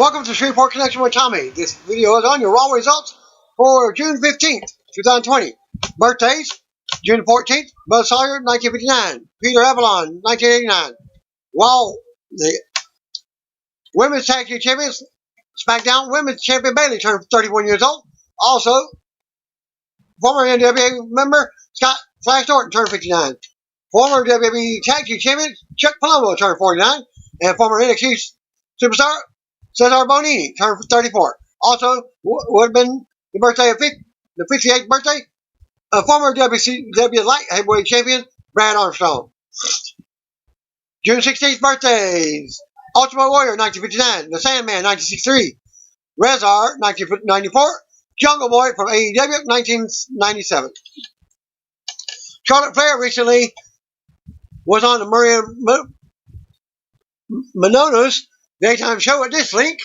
Welcome to Shreveport Connection with Tommy. This video is on your Raw results for June 15th, 2020. Birthdays, June 14th, Buzz Sawyer, 1959. Peter Avalon, 1989. While the Women's Tag Team Champions, SmackDown Women's Champion Bayley turned 31 years old. Also, former NWA member Scott Flash Norton turned 59. Former WWE Tag Team Champion Chuck Palumbo turned 49. And former NXT superstar Cesar Bonini turned 34. Also, would have been the birthday of the 58th birthday of former WCW Light Heavyweight Champion Brad Armstrong. June 16th birthdays: Ultimate Warrior 1959, The Sandman 1963, Rezar 1994, Jungle Boy from AEW 1997. Charlotte Flair recently was on the Maria Menounos daytime show at this link.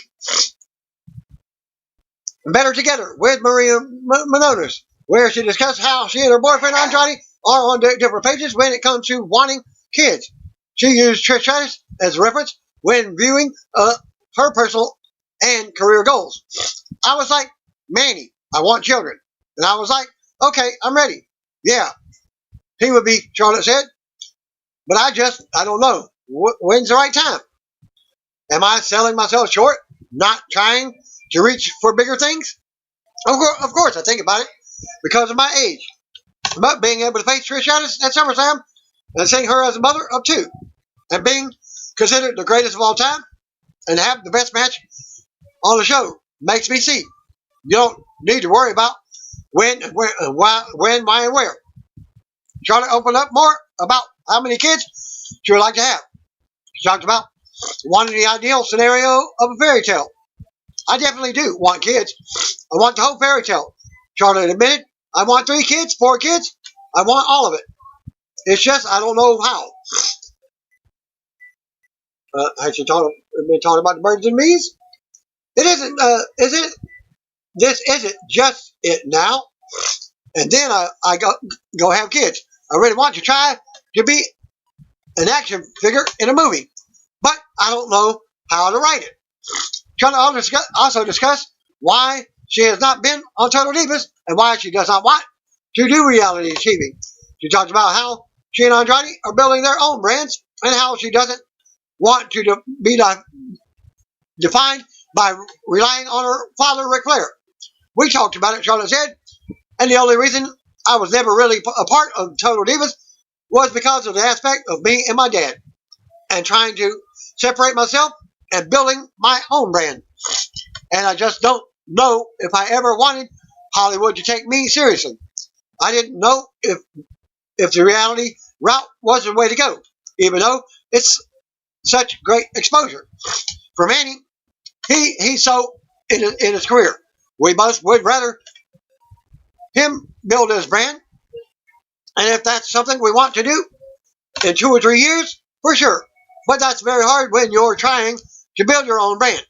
Better Together with Maria Menounos, where she discussed how she and her boyfriend Andrade are on different pages when it comes to wanting kids. She used triceps as a reference when viewing her personal and career goals. I was like, Manny, I want children. And I was like, okay, I'm ready. Yeah, he would be, Charlotte said. But I don't know. When's the right time? Am I selling myself short? Not trying to reach for bigger things? Of course, I think about it because of my age. But being able to face Trish Stratus at SummerSlam and seeing her as a mother of two and being considered the greatest of all time and have the best match on the show makes me see you don't need to worry about when, why, and where. Charlotte opened up more about how many kids she would like to have. She talked about wanting the ideal scenario of a fairy tale. I definitely do want kids. I want the whole fairy tale. Charlotte admitted, I want 3 kids, 4 kids. I want all of it. It's just I don't know how. Has she been talking about the birds and bees? It isn't, is it? This isn't just it now. And then I go have kids. I really want to try to be an action figure in a movie. But I don't know how to write it. Charlotte also discussed why she has not been on Total Divas and why she does not want to do reality TV. She talked about how she and Andrade are building their own brands and how she doesn't want to be defined by relying on her father, Ric Flair. We talked about it, Charlotte said, and the only reason I was never really a part of Total Divas was because of the aspect of me and my dad and trying to separate myself and building my own brand. And I just don't know if I ever wanted Hollywood to take me seriously. I didn't know if the reality route was the way to go, even though it's such great exposure. For Manny, he's so in his career. We both would rather him build his brand. And if that's something we want to do in 2 or 3 years, for sure. But that's very hard when you're trying to build your own brand.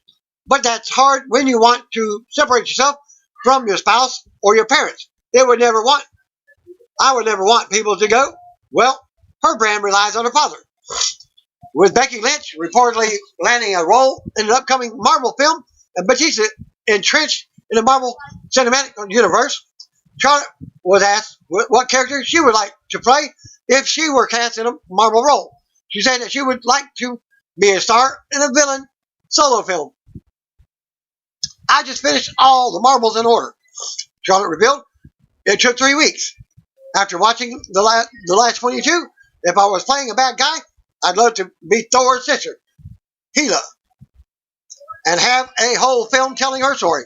But that's hard when you want to separate yourself from your spouse or your parents. I would never want people to go, well, her brand relies on her father. With Becky Lynch reportedly landing a role in an upcoming Marvel film and Batista entrenched in the Marvel Cinematic Universe, Charlotte was asked what character she would like to play if she were cast in a Marvel role. She said that she would like to be a star in a villain solo film. I just finished all the Marvels in order, Charlotte revealed. It took 3 weeks. After watching the last 22, if I was playing a bad guy, I'd love to be Thor's sister, Hela, and have a whole film telling her story.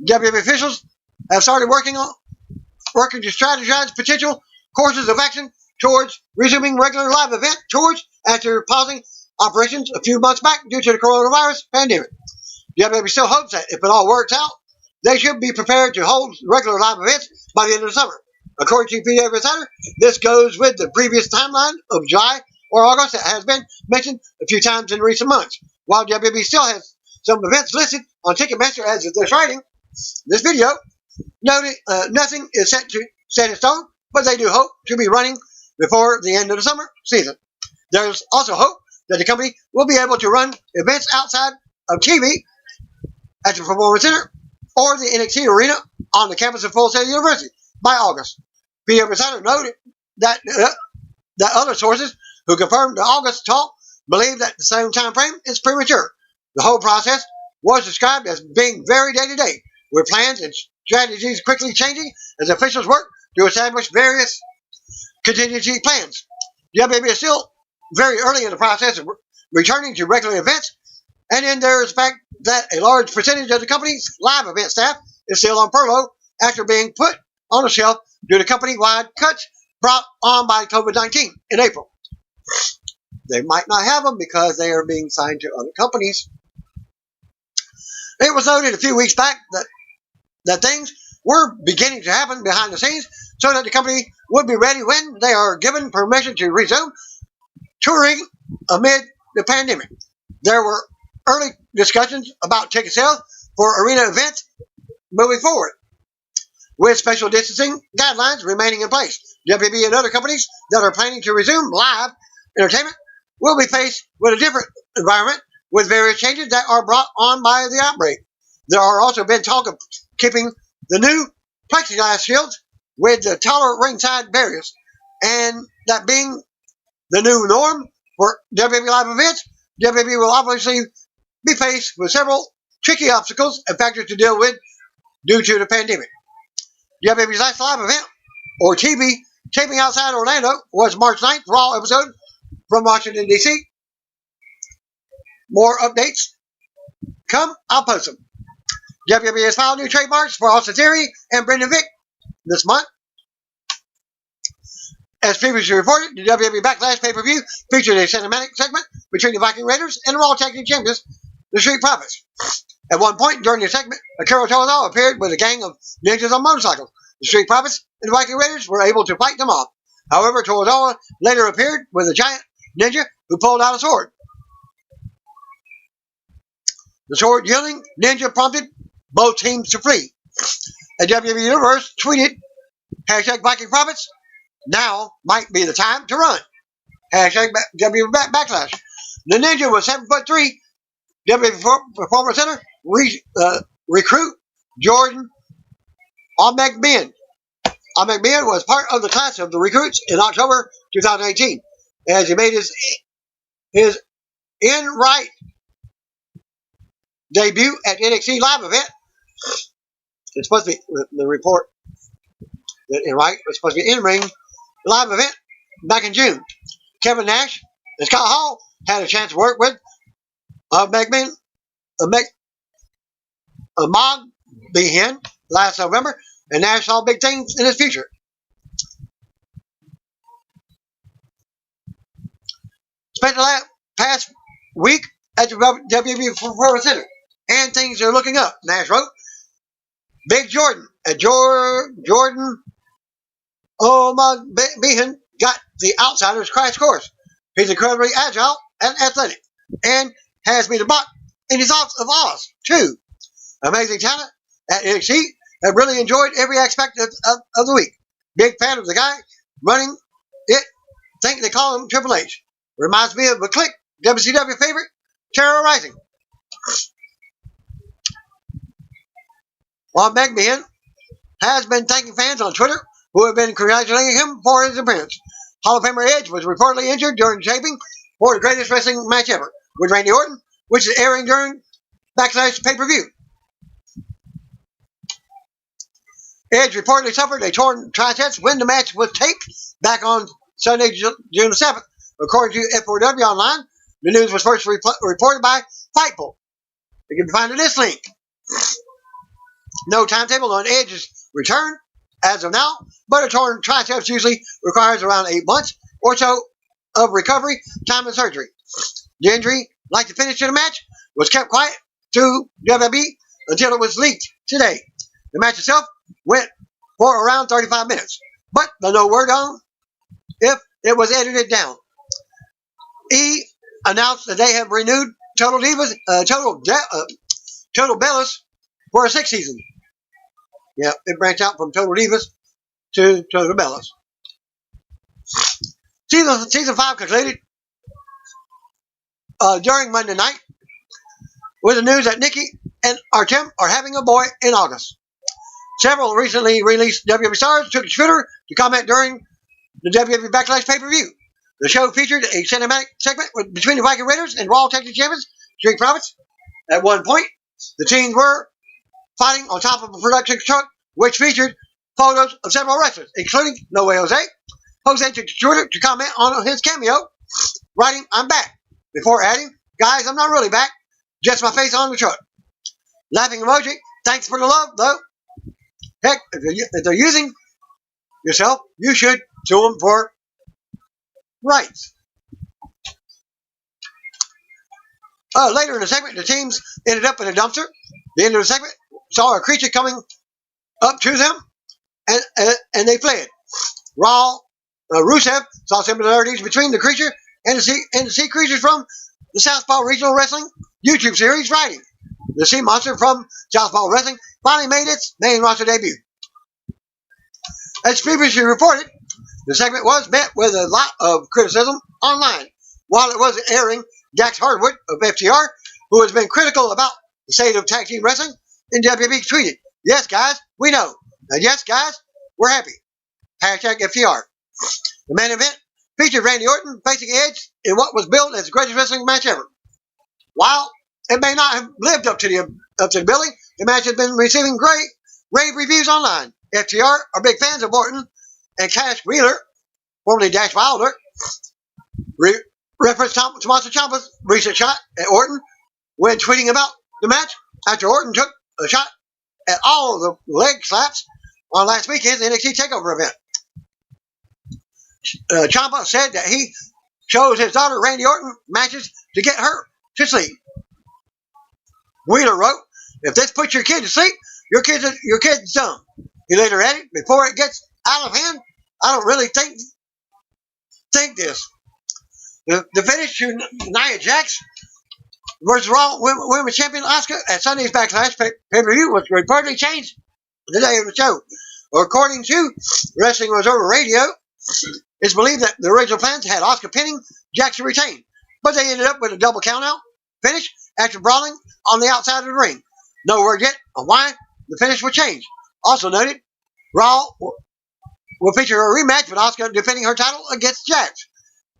WWE officials have started working to strategize potential courses of action towards resuming regular live event tours after pausing operations a few months back due to the coronavirus pandemic. WWE still hopes that if it all works out, they should be prepared to hold regular live events by the end of the summer. According to PW Insider, this goes with the previous timeline of July or August that has been mentioned a few times in recent months. While WWE still has some events listed on Ticketmaster as of this writing, this video, nothing is set in stone, but they do hope to be running before the end of the summer season. There's also hope that the company will be able to run events outside of TV at the Performance Center or the NXT Arena on the campus of Full Sail University by August. PW Insider noted that other sources who confirmed the August talk believe that the same time frame is premature. The whole process was described as being very day-to-day, with plans and strategies quickly changing as officials work to establish various contingency plans. The WWE is still very early in the process of returning to regular events, and then there is the fact that a large percentage of the company's live event staff is still on furlough after being put on the shelf due to company-wide cuts brought on by COVID-19 in April. They might not have them because they are being signed to other companies. It was noted a few weeks back that things were beginning to happen behind the scenes so that the company would be ready when they are given permission to resume touring amid the pandemic. There were early discussions about ticket sales for arena events moving forward, with special distancing guidelines remaining in place. WWE and other companies that are planning to resume live entertainment will be faced with a different environment with various changes that are brought on by the outbreak. There are also been talk of keeping the new plexiglass shields with the taller ringside barriers, and that being the new norm for WWE live events. WWE will obviously be faced with several tricky obstacles and factors to deal with due to the pandemic. WWE's last live event, or TV, taping outside Orlando was March 9th Raw episode from Washington, D.C. More updates come, I'll post them. WWE has filed new trademarks for Austin Theory and Brendan Vink this month. As previously reported, the WWE Backlash pay-per-view featured a cinematic segment between the Viking Raiders and the Raw Tag Team Champions, the Street Profits. At one point during the segment, Akira Tozawa appeared with a gang of ninjas on motorcycles. The Street Profits and the Viking Raiders were able to fight them off. However, Tozawa later appeared with a giant ninja who pulled out a sword. The sword-wielding ninja prompted both teams to flee. A WWE Universe tweeted, #Viking Profits, now might be the time to run. WWE Backlash. The ninja was 7'3". WWE Performance Center recruit Jordan Omegben. Omegben was part of the class of the recruits in October 2018 as he made his in-right debut at NXT live event. It's supposed to be the report that in-right was supposed to be in-ring live event back in June. Kevin Nash and Scott Hall had a chance to work with Omegben last November, and Nash saw big things in his future. Spent the past week at the WWE Performance Center, and things are looking up, Nash wrote. Big Jordan and Jordan Omegben got the outsider's crash course. He's incredibly agile and athletic, and has been a buck in his Office of Oz, too. Amazing talent at NXT. Have really enjoyed every aspect of the week. Big fan of the guy running it. Think they call him Triple H. Reminds me of a Click, WCW favorite, Terror Rising. Omegben has been thanking fans on Twitter who have been congratulating him for his appearance. Hall of Famer Edge was reportedly injured during taping for the greatest wrestling match ever with Randy Orton, which is airing during Backlash pay-per-view. Edge reportedly suffered a torn triceps when the match was taped back on Sunday, June 7th. According to F4W Online, the news was first reported by Fightful. You can find this link. No timetable on Edge's return as of now, but a torn triceps usually requires around 8 months or so of recovery time and surgery. The injury, like the finish of the match, was kept quiet to WWE until it was leaked today. The match itself went for around 35 minutes, but there's no word on if it was edited down. E announced that they have renewed Total Bellas for a 6th season. Yeah, it branched out from Total Divas to Total Bellas. Season 5 concluded during Monday night with the news that Nikki and Artem are having a boy in August. Several recently released WWE stars took to Twitter to comment during the WWE Backlash pay-per-view. The show featured a cinematic segment between the Viking Raiders and Raw Tag Team Champions Street Profits. At one point, the teams were fighting on top of a production truck, which featured photos of several wrestlers, including No Way Jose. Jose took to Twitter to comment on his cameo, writing, "I'm back," before adding, "Guys, I'm not really back, just my face on the truck." Laughing emoji, "Thanks for the love, though. Heck, if they're using yourself, you should sue them for rights." Later in the segment, the teams ended up in a dumpster. The end of the segment saw a creature coming up to them, and they fled. Rusev saw similarities between the creature and the sea creatures from the Southpaw Regional Wrestling YouTube series, writing, "The sea monster from Southpaw Wrestling finally made its main roster debut." As previously reported, the segment was met with a lot of criticism online. While it was airing, Dax Hardwood of FTR, who has been critical about the state of tag team wrestling in WWE, tweeted, "Yes, guys, we know. And yes, guys, we're happy. Hashtag FTR." The main event featured Randy Orton facing Edge in what was billed as the greatest wrestling match ever. While it may not have lived up to the billing, the match has been receiving great rave reviews online. FTR are big fans of Orton, and Cash Wheeler, formerly Dash Wilder, referenced Tommaso Ciampa's recent shot at Orton when tweeting about the match after Orton took a shot at all the leg slaps on last weekend's NXT TakeOver event. Ciampa said that he shows his daughter Randy Orton matches to get her to sleep. Wheeler wrote, "If this puts your kid to sleep, your kid's dumb." He later added, "Before it gets out of hand, I don't really think this." The finish to Nia Jax versus Raw Women's Champion Asuka at Sunday's Backlash pay-per-view was reportedly changed the day of the show. According to Wrestling Observer Radio, it's believed that the original plans had Asuka pinning Jax to retain, but they ended up with a double countout finish after brawling on the outside of the ring. No word yet on why the finish was changed. Also noted, Raw will feature a rematch with Asuka defending her title against Jax.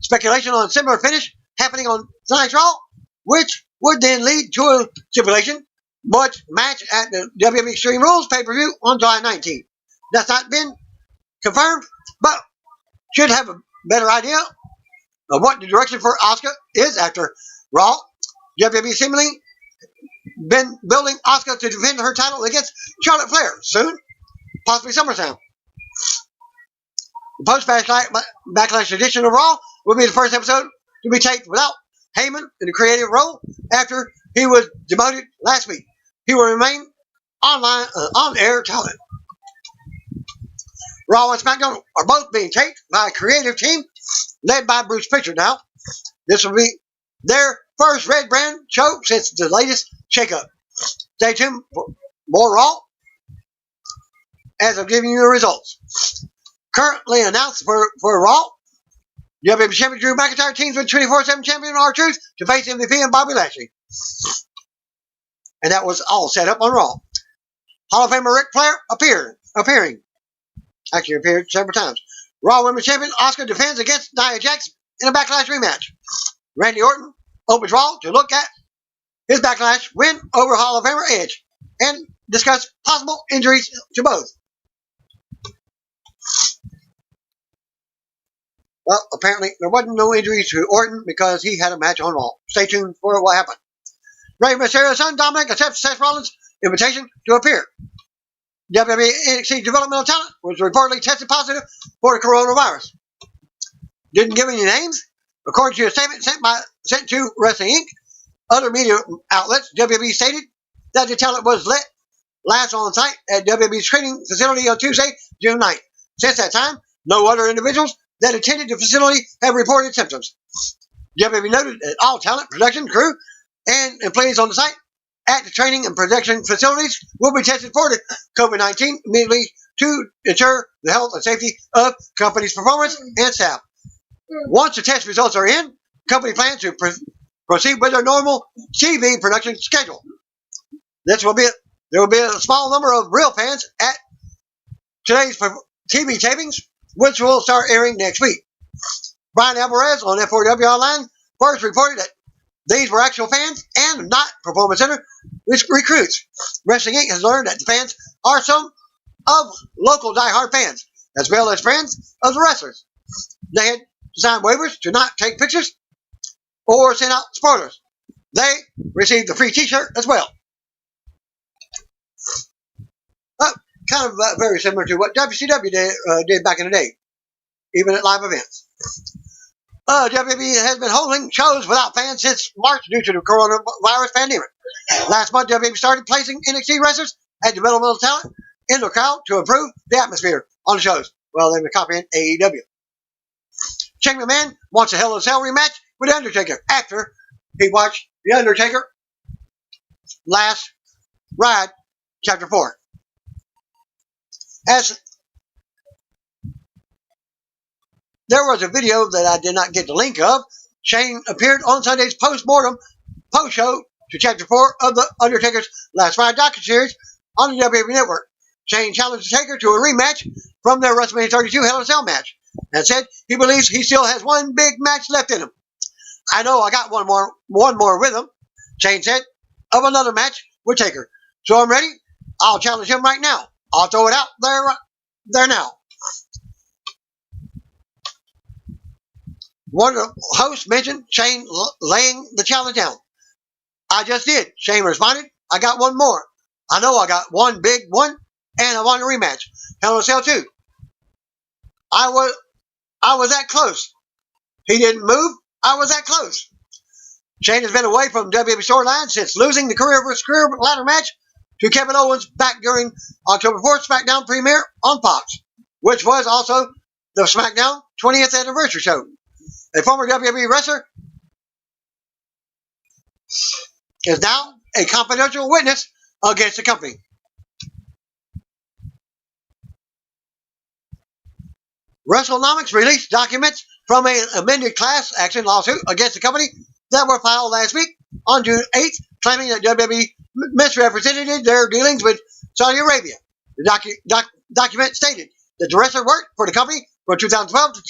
Speculation on a similar finish happening on tonight's Raw, which would then lead to a stipulation match at the WWE Extreme Rules pay-per-view on July 19th. That's not been confirmed, but should have a better idea of what the direction for Asuka is after Raw. WWE seemingly been building Asuka to defend her title against Charlotte Flair soon, possibly SummerSlam. The post-Backlash edition of Raw will be the first episode to be taped without Heyman in the creative role after he was demoted last week. He will remain on-air talent. Raw and SmackDown are both being taped by a creative team led by Bruce Prichard now. This will be their first Red Brand show since the latest shakeup. Stay tuned for more Raw as I'm giving you the results. Currently announced for Raw, WWE Champion Drew McIntyre teams with 24/7 champion R-Truth to face MVP and Bobby Lashley. And that was all set up on Raw. Hall of Famer Ric Flair appearing. Actually appeared several times. Raw Women's Champion Asuka defends against Nia Jax in a Backlash rematch. Randy Orton opens Raw to look at his Backlash win over Hall of Famer Edge and discuss possible injuries to both. Well, apparently there wasn't no injuries to Orton because he had a match on Raw. Stay tuned for what happened. Rey Mysterio's son Dominic accepts Seth Rollins' invitation to appear. WWE NXT developmental talent was reportedly tested positive for the coronavirus. Didn't give any names. According to a statement sent to Wrestling Inc., other media outlets, WWE stated that the talent was let last on site at WWE's training facility on Tuesday, June 9th. Since that time, no other individuals that attended the facility have reported symptoms. WWE noted that all talent, production, crew, and employees on the site at the training and production facilities will be tested for the COVID-19 immediately to ensure the health and safety of company's performance and staff. Once the test results are in, the company plans to proceed with their normal TV production schedule. There will be a small number of real fans at today's TV tapings, which will start airing next week. Brian Alvarez on F4W Online first reported that these were actual fans and not Performance Center recruits. Wrestling Inc. has learned that the fans are some of local diehard fans, as well as friends of the wrestlers. They had signed waivers to not take pictures or send out spoilers. They received a free t-shirt as well. Kind of very similar to what WCW did back in the day, even at live events. WWE has been holding shows without fans since March due to the coronavirus pandemic. Last month, WWE started placing NXT wrestlers and developmental talent in the crowd to improve the atmosphere on the shows. Well, they've been copying AEW. Shane McMahon wants a Hell in a Cell rematch with The Undertaker after he watched The Undertaker Last Ride, Chapter 4. As there was a video that I did not get the link of, Shane appeared on Sunday's post-mortem post-show to Chapter 4 of The Undertaker's Last Ride docuseries on the WWE Network. Shane challenged the Taker to a rematch from their WrestleMania 32 Hell in a Cell match and said he believes he still has one big match left in him. I know I got one more with him, Shane said, of another match with Taker. So I'm ready. I'll challenge him right now. I'll throw it out there now. One of the hosts mentioned Shane laying the challenge down. I just did, Shane responded. I got one more. I know I got one big one, and I want a rematch. Hell in a Cell 2. I was that close. He didn't move. I was that close. Shane has been away from WWE storyline since losing the career versus career ladder match to Kevin Owens back during October 4th SmackDown premiere on Fox, which was also the SmackDown 20th anniversary show. A former WWE wrestler is now a confidential witness against the company. WrestleNomics released documents from an amended class action lawsuit against the company that were filed last week on June 8th, claiming that WWE misrepresented their dealings with Saudi Arabia. The document stated that the wrestler worked for the company from 2012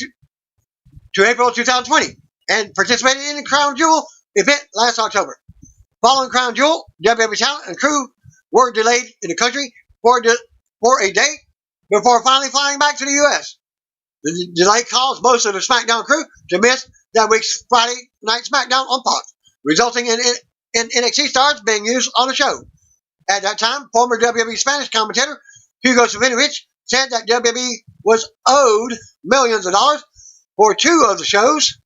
to April 2020 and participated in the Crown Jewel event last October. Following Crown Jewel, WWE talent and crew were delayed in the country for a day before finally flying back to the U.S. The delay caused most of the SmackDown crew to miss that week's Friday night SmackDown on Fox, resulting in NXT stars being used on the show. At that time, former WWE Spanish commentator Hugo Savinovich said that WWE was owed millions of dollars for two of the shows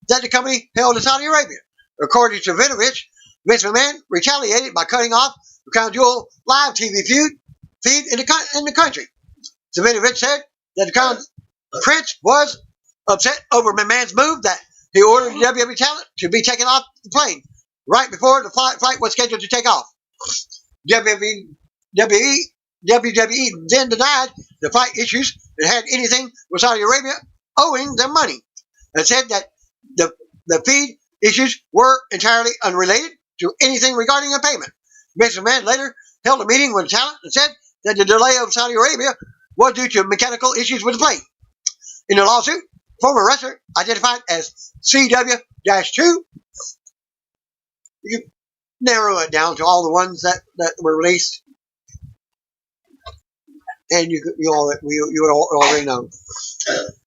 that the company held in Saudi Arabia. According to Savinovich, Vince McMahon retaliated by cutting off the Crown Jewel live TV feed in the country. Savinovich said that the Crown Prince was upset over McMahon's move that he ordered WWE talent to be taken off the plane right before the flight was scheduled to take off. WWE then denied the flight issues and had anything with Saudi Arabia owing them money and said that the feed issues were entirely unrelated to anything regarding a payment. Vince McMahon later held a meeting with the talent and said that the delay of Saudi Arabia was due to mechanical issues with the plane. In the lawsuit, former wrestler identified as CW-2. You can narrow it down to all the ones that were released, and you would already know.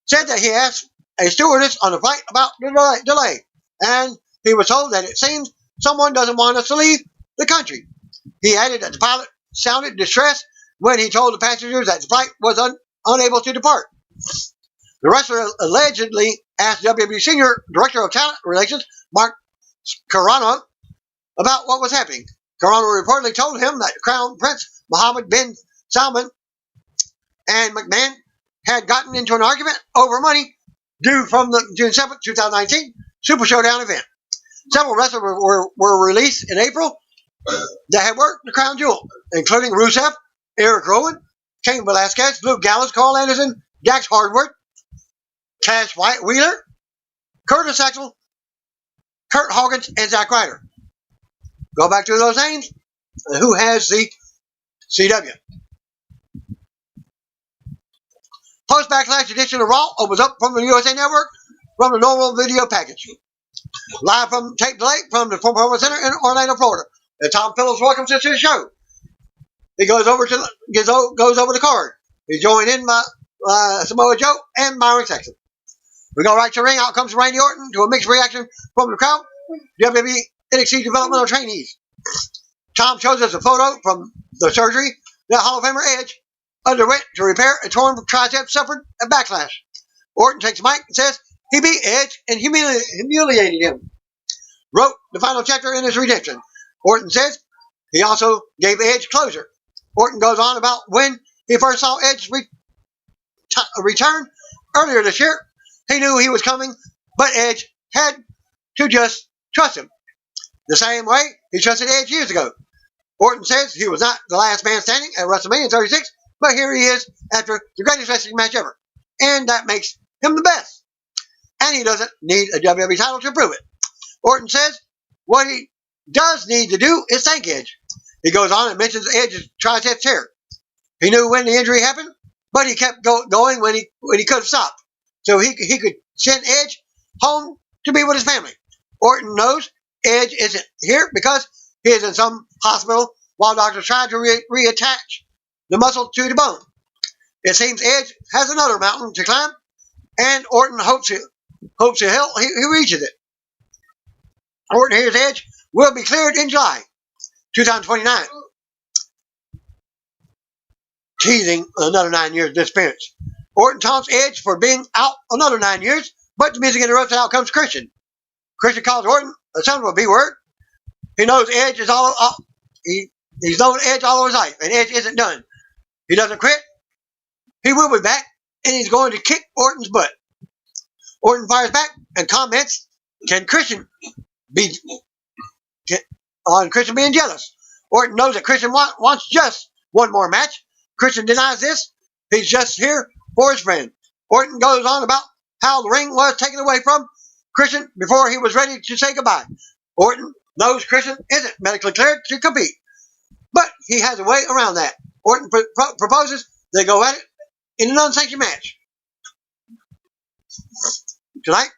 Said that he asked a stewardess on the flight about the delay, and he was told that it seems someone doesn't want us to leave the country. He added that the pilot sounded distressed when he told the passengers that the flight was unable to depart. The wrestler allegedly asked WWE Senior Director of Talent Relations, Mark Carano, about what was happening. Carano reportedly told him that Crown Prince Mohammed bin Salman and McMahon had gotten into an argument over money due from the June 7th, 2019 Super Showdown event. Several wrestlers were released in April that had worked the Crown Jewel, including Rusev, Eric Rowan, Cain Velasquez, Luke Gallows, Carl Anderson, Dax Hardwood, Cash Wheeler, Curtis Axel, Kurt Hawkins, and Zack Ryder. Go back to those names. and who has the CW. Post-Backlash edition of Raw opens up from the USA Network from the normal video package. Live from tape delay from the Performance Center in Orlando, Florida. And Tom Phillips welcomes us to the show. He goes over the card. He's joined in by Samoa Joe and Byron Saxton. We go right to the ring. Out comes Randy Orton to a mixed reaction from the crowd. WWE NXT developmental trainees. Tom shows us a photo from the surgery that Hall of Famer Edge underwent to repair a torn tricep suffered at Backlash. Orton takes the mic and says he beat Edge and humiliated him. Wrote the final chapter in his redemption. Orton says he also gave Edge closure. Orton goes on about when he first saw Edge return earlier this year. He knew he was coming, but Edge had to just trust him. The same way he trusted Edge years ago. Orton says he was not the last man standing at WrestleMania 36, but here he is after the greatest wrestling match ever. And that makes him the best. And he doesn't need a WWE title to prove it. Orton says what he does need to do is thank Edge. He goes on and mentions Edge's tricep tear. He knew when the injury happened, but he kept going when he could have stopped. So he could send Edge home to be with his family. Orton knows Edge isn't here because he is in some hospital while doctors try to reattach the muscle to the bone. It seems Edge has another mountain to climb, and Orton hopes he reaches it. Orton hears Edge will be cleared in July 2029. Teasing another 9 years disappearance. Orton taunts Edge for being out another 9 years, but the music interrupts and out comes Christian. Christian calls Orton a son of a B word. He knows Edge is he's known Edge all of his life, and Edge isn't done. He doesn't quit. He will be back, and he's going to kick Orton's butt. Orton fires back and comments, can Christian be on Christian being jealous? Orton knows that Christian wants just one more match. Christian denies this. He's just here for his friend. Orton goes on about how the ring was taken away from Christian before he was ready to say goodbye. Orton knows Christian isn't medically cleared to compete, but he has a way around that. Orton proposes they go at it in an unsanctioned match. Tonight,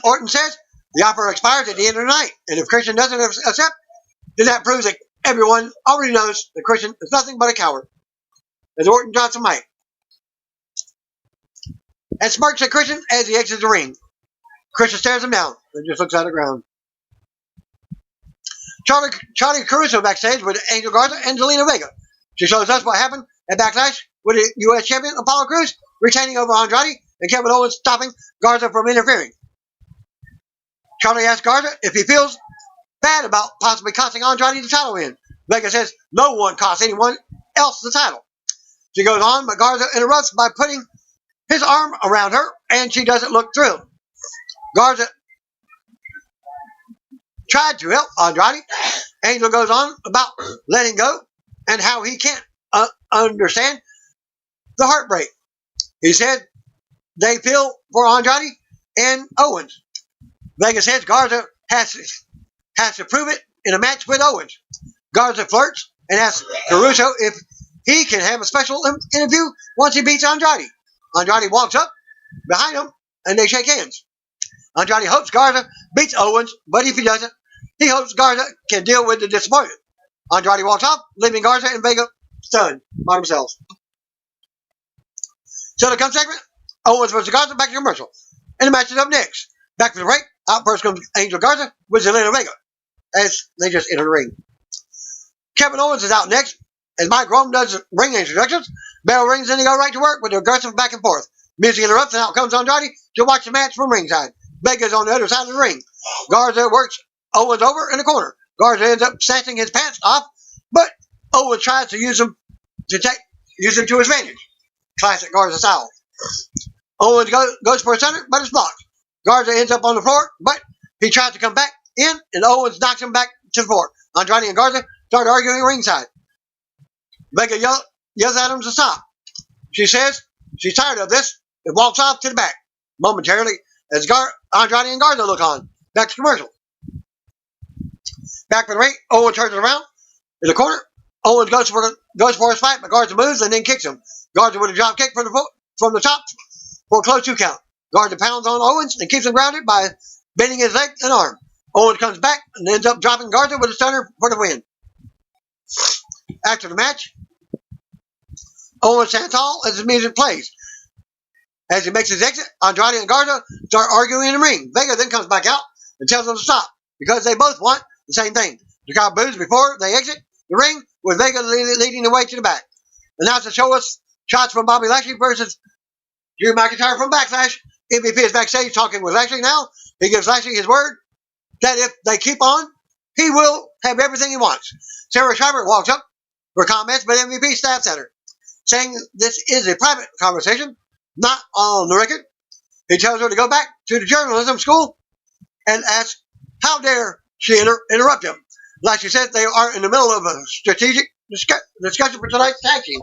Orton says the offer expires at the end of the night, and if Christian doesn't accept, then that proves that everyone already knows that Christian is nothing but a coward. As Orton drops the mic and smirks at Christian as he exits the ring. Christian stares him down and just looks at the ground. Charlie Caruso backstage with Angel Garza and Zelina Vega. She shows us what happened at Backlash with the U.S. champion Apollo Crews retaining over Andrade and Kevin Owens stopping Garza from interfering. Charlie asks Garza if he feels bad about possibly costing Andrade the title win. Vega says no one costs anyone else the title. She goes on, but Garza interrupts by putting his arm around her, and she doesn't look thrilled. Garza tried to help Andrade. Angel goes on about letting go and how he can't understand the heartbreak. He said they feel for Andrade and Owens. Vega says Garza has to prove it in a match with Owens. Garza flirts and asks Caruso if he can have a special interview once he beats Andrade. Andrade walks up behind him and they shake hands. Andrade hopes Garza beats Owens, but if he doesn't, he hopes Garza can deal with the disappointment. Andrade walks off, leaving Garza and Vega stunned by themselves. So the come segment, Owens versus Garza, back to commercial. And the match is up next. Back for the break, out first comes Angel Garza with Zelina Vega as they just enter the ring. Kevin Owens is out next as Mike Rome does ring introductions. Bell rings and they go right to work with the aggressive back and forth. Music interrupts and out comes Andrade to watch the match from ringside. Vega's on the other side of the ring. Garza works Owens over in the corner. Garza ends up snatching his pants off, but Owens tries to use him to his advantage. Classic Garza style. Owens goes for a center, but it's blocked. Garza ends up on the floor, but he tries to come back in, and Owens knocks him back to the floor. Andrade and Garza start arguing ringside. Vega yells at him to stop. She says she's tired of this and walks off to the back. Momentarily, as Andrade and Garza look on. Back to commercial. Back for the ring, Owens turns it around In the corner, Owens goes for his fight, but Garza moves and then kicks him. Garza with a drop kick from the top for a close 2 count. Garza pounds on Owens and keeps him grounded by bending his leg and arm. Owens comes back and ends up dropping Garza with a stunner for the win. After the match, Owens stands tall as his music plays. As he makes his exit, Andrade and Garza start arguing in the ring. Vega then comes back out and tells them to stop because they both want the same thing. The crowd boos before they exit the ring, with Vega leading the way to the back. Announcers show us shots from Bobby Lashley versus Drew McIntyre from Backlash. MVP is backstage talking with Lashley now. He gives Lashley his word that if they keep on, he will have everything he wants. Sarah Schreiber walks up for comments, but MVP snaps at her, saying this is a private conversation, not on the record. He tells her to go back to the journalism school and asks, how dare she interrupt him? Lashley says they are in the middle of a strategic discussion for tonight's tag team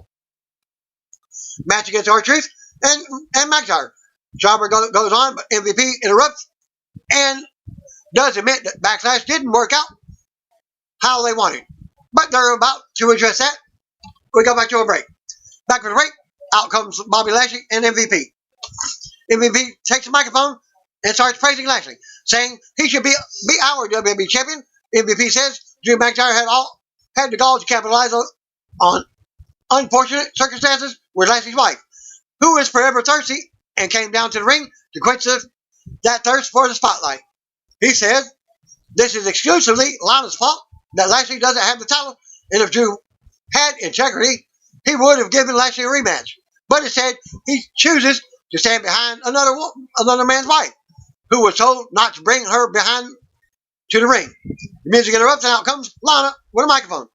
match against R-Truth and McIntyre. Schreiber goes on, but MVP interrupts and does admit that Backlash didn't work out how they wanted. But they're about to address that. We go back to a break. Back from the break, out comes Bobby Lashley and MVP. MVP takes the microphone and starts praising Lashley, saying he should be our WWE champion. MVP says Drew McIntyre had the gall to capitalize on unfortunate circumstances with Lashley's wife, who is forever thirsty and came down to the ring to quench that thirst for the spotlight. He says this is exclusively Lana's fault, that Lashley doesn't have the title, and if Drew had integrity, he would have given Lashley a rematch. But instead, he chooses to stand behind another man's wife, who was told not to bring her behind to the ring. The music interrupts and out comes Lana with a microphone.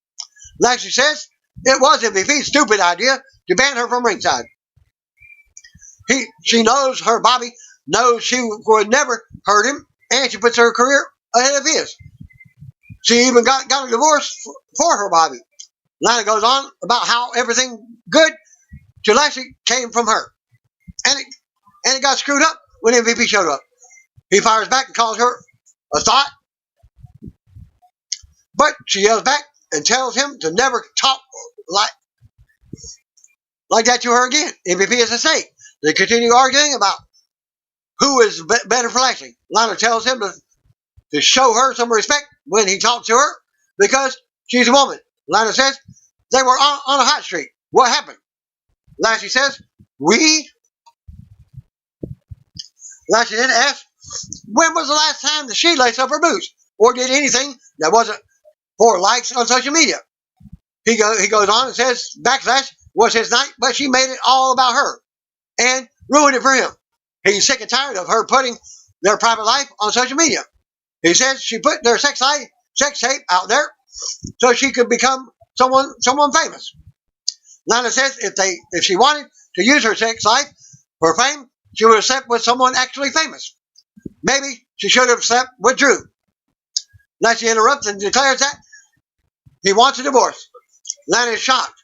Lashley says it was MVP's stupid idea to ban her from ringside. She knows her Bobby knows she would never hurt him, and she puts her career ahead of his. She even got a divorce for her Bobby. Lana goes on about how everything good to Lashley came from her. And it got screwed up when MVP showed up. He fires back and calls her a thought. But she yells back and tells him to never talk like that to her again. MVP is a snake. They continue arguing about who is better for Lashley. Lana tells him to show her some respect when he talks to her because she's a woman. Lana says they were on a hot streak. What happened? Lashley says, Lashley then asks, when was the last time that she laced up her boots or did anything that wasn't for likes on social media? He goes on and says Backlash was his night, but she made it all about her and ruined it for him. He's sick and tired of her putting their private life on social media. He says she put their sex tape out there so she could become someone famous. Lana says if she wanted to use her sex life for fame, she would have slept with someone actually famous. Maybe she should have slept with Drew. Lashley interrupts and declares that he wants a divorce. Lana is shocked.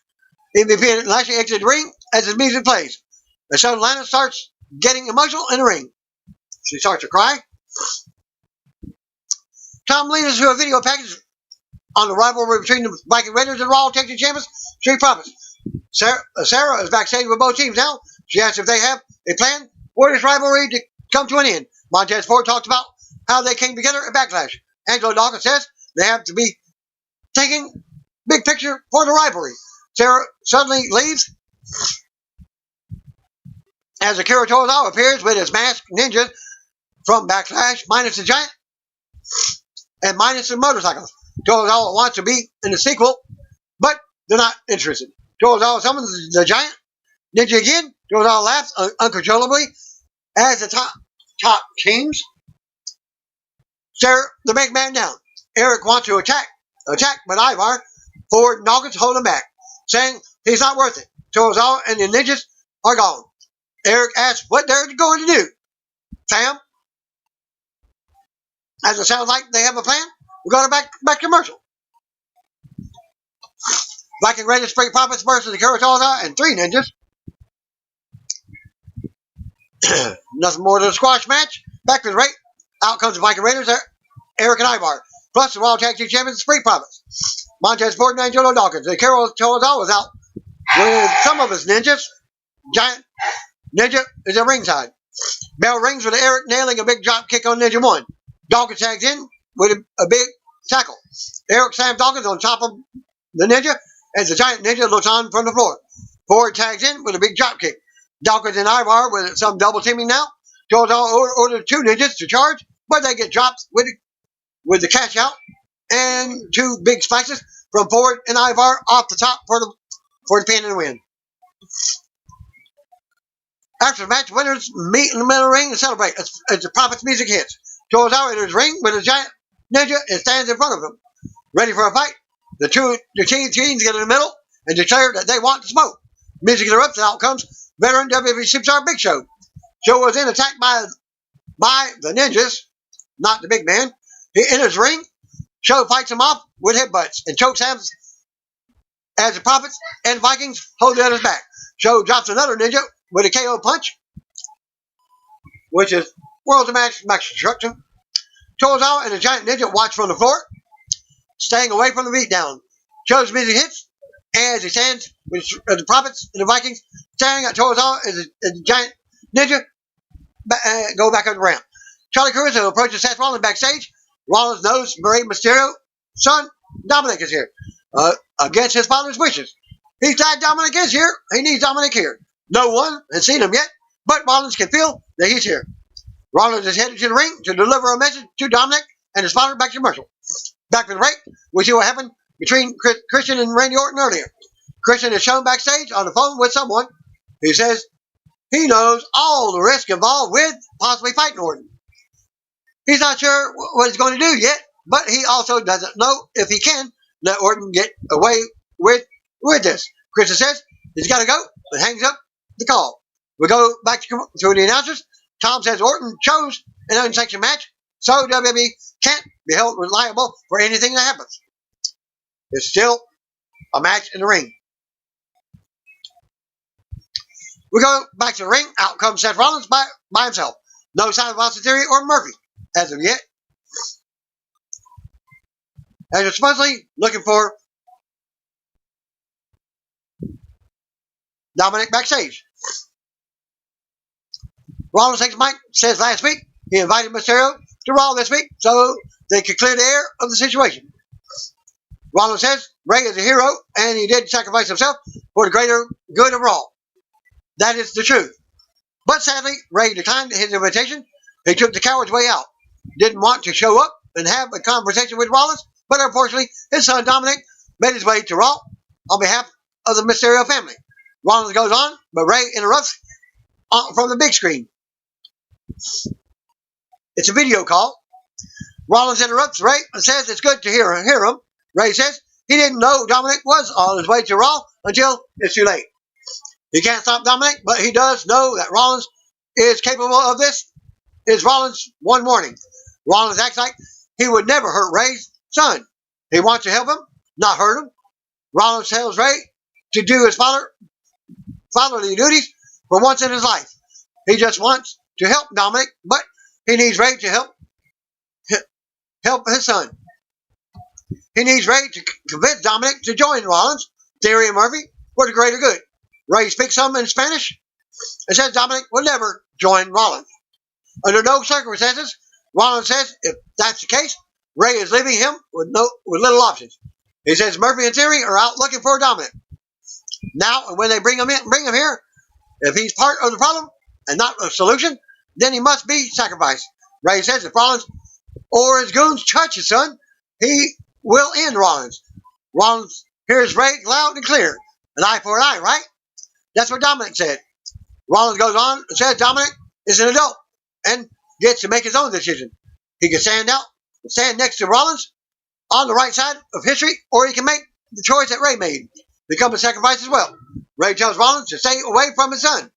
MVP and Lashley exit the ring as his music plays. And so Lana starts getting emotional in the ring. She starts to cry. Tom leads us to a video package on the rivalry between the Viking Raiders and Raw Tag Team Champions, Street Profits. Sarah is backstage with both teams now. She asks if they have a plan for this rivalry to come to an end. Montez Ford talked about how they came together at Backlash. Angelo Dawkins says they have to be taking big picture for the rivalry. Sarah suddenly leaves as Akira Tozawa appears with his masked ninja from Backlash, minus the giant and minus the motorcycles. Tozawa wants to be in the sequel, but they're not interested. Tozawa summons the giant ninja again. Tozawa laughs uncontrollably as the top teams stare the big man down. Eric wants to attack, but Ivar, Ford, and Dawkins hold him back, saying he's not worth it. Tozawa and the ninjas are gone. Eric asks what they're going to do. Fam, as it sounds like they have a plan, we're going to back commercial. Viking Raiders Street Profits versus the Kuratoza and 3 ninjas. Nothing more than a squash match. Back to the out comes the Viking Raiders, Eric and Ivar, plus the Raw Tag Team Champions, Street Profits. Montez Ford and Angelo Dawkins. And Carol Tozawa was out with some of his ninjas. Giant Ninja is at ringside. Bell rings with Eric nailing a big drop kick on Ninja 1. Dawkins tags in with a big tackle. Eric slams Dawkins on top of the Ninja as the Giant Ninja looks on from the floor. Ford tags in with a big drop kick. Dawkins and Ivar with some double teaming now. Tozawa ordered 2 Ninjas to charge, but they get dropped with the cash out and 2 big splashes from Ford and Ivar off the top for the pin and win. After the match, winners meet in the middle of the ring and celebrate as the Prophet's music hits. Tozawa enters the ring with a Giant Ninja and stands in front of him, team for a fight. The teens get in the middle and declare that they want to smoke. Music interrupts and out comes veteran WWE Superstar Big Show. Show was then attacked by the Ninjas, not the big man. He enters the ring. Show fights him off with headbutts and chokes him as the Prophets and Vikings hold the others back. Show drops another Ninja with a KO punch, which is World's Max Destruction. Tozawa and the Giant Ninja watch from the floor, staying away from the beatdown. Show's music hits as he stands with the Prophets and the Vikings staring at Tozawa as the Giant Ninja go back up the ramp. Charlie Caruso approaches Seth Rollins backstage. Rollins knows Maria Mysterio's son, Dominic, is here, against his father's wishes. He's glad Dominic is here. He needs Dominic here. No one has seen him yet, but Rollins can feel that he's here. Rollins is headed to the ring to deliver a message to Dominic and his father back to commercial. Back to the break, we see what happened between Christian and Randy Orton earlier. Christian is shown backstage on the phone with someone. He says he knows all the risk involved with possibly fighting Orton. He's not sure what he's going to do yet, but he also doesn't know if he can let Orton get away with this. Christian says he's got to go and hangs up the call. We go back to the announcers. Tom says Orton chose an unsanctioned match, so WWE can't be held liable for anything that happens. It's still a match in the ring. We go back to the ring. Out comes Seth Rollins by himself. No sign of Austin Theory or Murphy as of yet. And they're supposedly looking for Dominic backstage. Rollins takes Mike, says last week he invited Mysterio to Raw this week so they could clear the air of the situation. Rollins says Ray is a hero and he did sacrifice himself for the greater good of Raw. That is the truth. But sadly, Ray declined his invitation. He took the coward's way out. Didn't want to show up and have a conversation with Rollins, but unfortunately his son Dominic made his way to Raw on behalf of the Mysterio family. Rollins goes on, but Ray interrupts from the big screen. It's a video call. Rollins interrupts Ray and says it's good to hear him. Ray says he didn't know Dominic was on his way to Raw until it's too late. He can't stop Dominic, but he does know that Rollins is capable of this. Is Rollins one warning? Rollins acts like he would never hurt Ray's son. He wants to help him, not hurt him. Rollins tells Ray to do his fatherly duties for once in his life. He just wants to help Dominic, but he needs Ray to help his son. He needs Ray to convince Dominic to join Rollins, Theory, and Murphy for the greater good. Ray speaks some in Spanish and says Dominic will never join Rollins. Under no circumstances, Rollins says if that's the case, Ray is leaving him with little options. He says Murphy and Theory are out looking for Dominic. Now, and when they bring him here, if he's part of the problem and not a solution, then he must be sacrificed. Ray says if Rollins or his goons touch his son, he will end Rollins. Rollins hears Ray loud and clear. An eye for an eye, right? That's what Dominic said. Rollins goes on and says Dominic is an adult and gets to make his own decision. He can stand next to Rollins on the right side of history, or he can make the choice that Ray made, become a sacrifice as well. Ray tells Rollins to stay away from his son.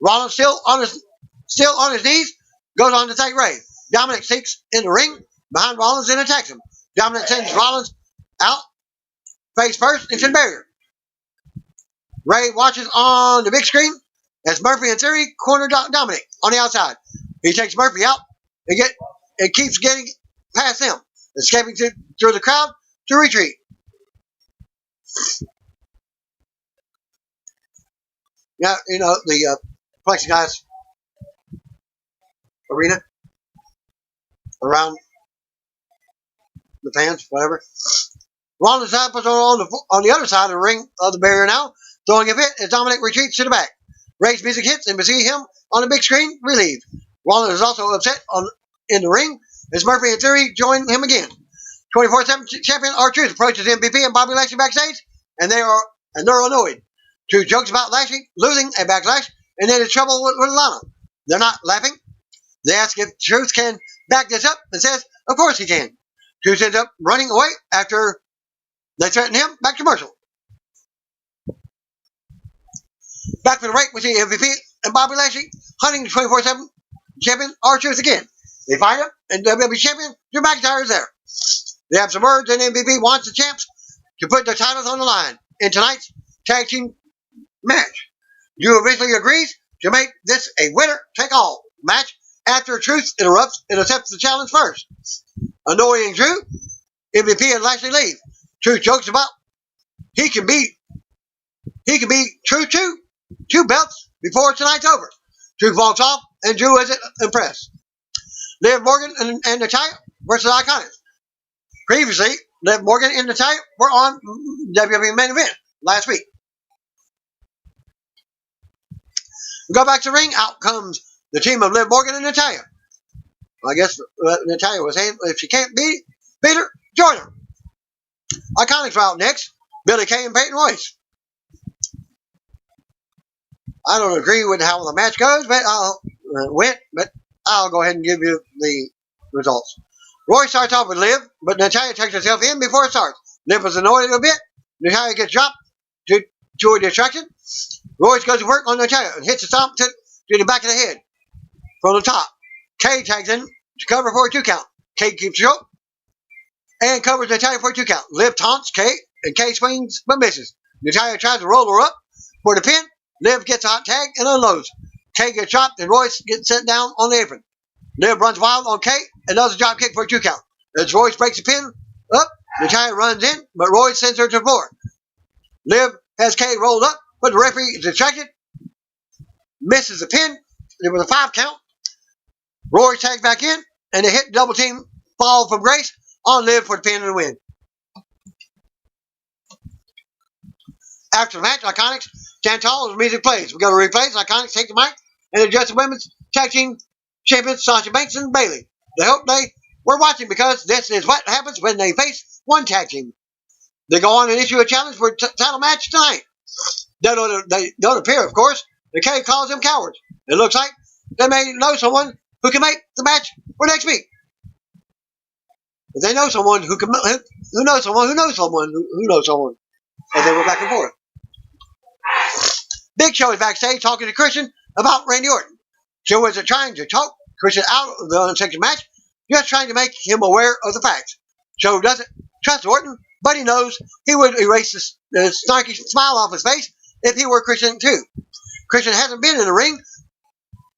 Rollins, still on his knees, goes on to thank Ray. Dominic sneaks in the ring behind Rollins and attacks him. Dominic sends Rollins out face first into the barrier. Ray watches on the big screen as Murphy and Theory corner Dominic on the outside. He takes Murphy out and keeps getting past him, escaping through the crowd to retreat. Yeah, you know, the plexiglass arena around the fans, whatever. Ronda Zappos are on the other side of the ring of the barrier now, throwing a fit as Dominic retreats to the back. Ray's music hits and we see him on the big screen relieved. Ronda is also upset in the ring as Murphy and Theory join him again. 24/7 champion R-Truth approaches MVP and Bobby Lashley backstage, and they're annoyed. Truth jokes about Lashley losing a Backlash and then in trouble with Lana. They're not laughing. They ask if Truth can back this up and says, of course he can. Truth ends up running away after they threaten him. Back to commercial. Back for the break, we see MVP and Bobby Lashley hunting the 24/7 champion R-Truth again. They find him, and WWE champion Drew McIntyre is there. They have some words, and MVP wants the champs to put their titles on the line in tonight's tag team match. Drew eventually agrees to make this a winner-take-all match after Truth interrupts and accepts the challenge first. Annoying Drew, MVP and Lashley leave. Truth jokes about he can be True two belts before tonight's over. Truth walks off, and Drew isn't impressed. Liv Morgan and Natalya versus Iconics. Previously, Liv Morgan and Natalya were on WWE main event last week. We go back to the ring. Out comes the team of Liv Morgan and Natalya. I guess Natalya was saying if she can't beat her, join her. Iconics are out next. Billie Kay and Peyton Royce. I don't agree with how the match goes, but I'll go ahead and give you the results. Royce starts off with Liv, but Natalya takes herself in before it starts. Liv was annoyed a bit. Natalya gets dropped to a distraction. Royce goes to work on Natalya and hits a stomp to the back of the head from the top. Kay tags in to cover for a 2 count. Kay keeps short and covers Natalya for a 2 count. Liv taunts Kay, and Kay swings but misses. Natalya tries to roll her up for the pin. Liv gets a hot tag and unloads. Kay gets dropped and Royce gets sent down on the apron. Liv runs wild on Kay and does a drop kick for a 2 count. As Royce breaks the pin up, Natalya runs in, but Royce sends her to the floor. Liv has Kay rolled up, but the referee is distracted. Misses the pin. There was a 5 count. Royce tags back in, and they hit double team fall from grace on Liv for the pin and the win. After the match, Iconics stand tall as music plays. We go to replays. Iconics take the mic and address the women's tag team champions Sasha Banks and Bayley. They hope they were watching because this is what happens when they face one tag team. They go on and issue a challenge for a title match tonight. They don't appear, of course. The K calls them cowards. It looks like they may know someone who can make the match for next week. If they know someone who knows someone who knows someone who knows someone. And they went back and forth. Big Show is backstage talking to Christian about Randy Orton. Show isn't trying to talk Christian out of the unsanctioned match, just trying to make him aware of the facts. Show doesn't trust Orton, but he knows he would erase the snarky smile off his face if he were Christian too. Christian hasn't been in the ring,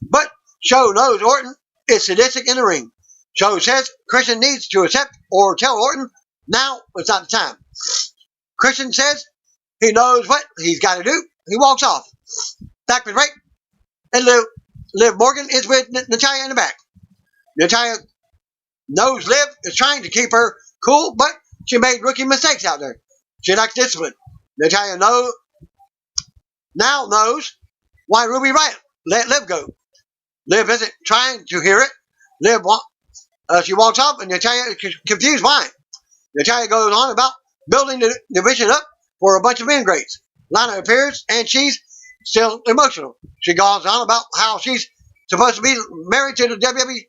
but Show knows Orton is sadistic in the ring. Show says Christian needs to accept or tell Orton now it's not the time. Christian says he knows what he's got to do. He walks off. Back with break, and Liv Morgan is with Natalya in the back. Natalya knows Liv is trying to keep her cool, but she made rookie mistakes out there. She lacks discipline. Natalya now knows why Ruby Riott let Liv go. Liv isn't trying to hear it. She walks off, and Natalya is confused why. Natalya goes on about building the division up for a bunch of ingrates. Lana appears, and she's still emotional. She goes on about how she's supposed to be married to the WWE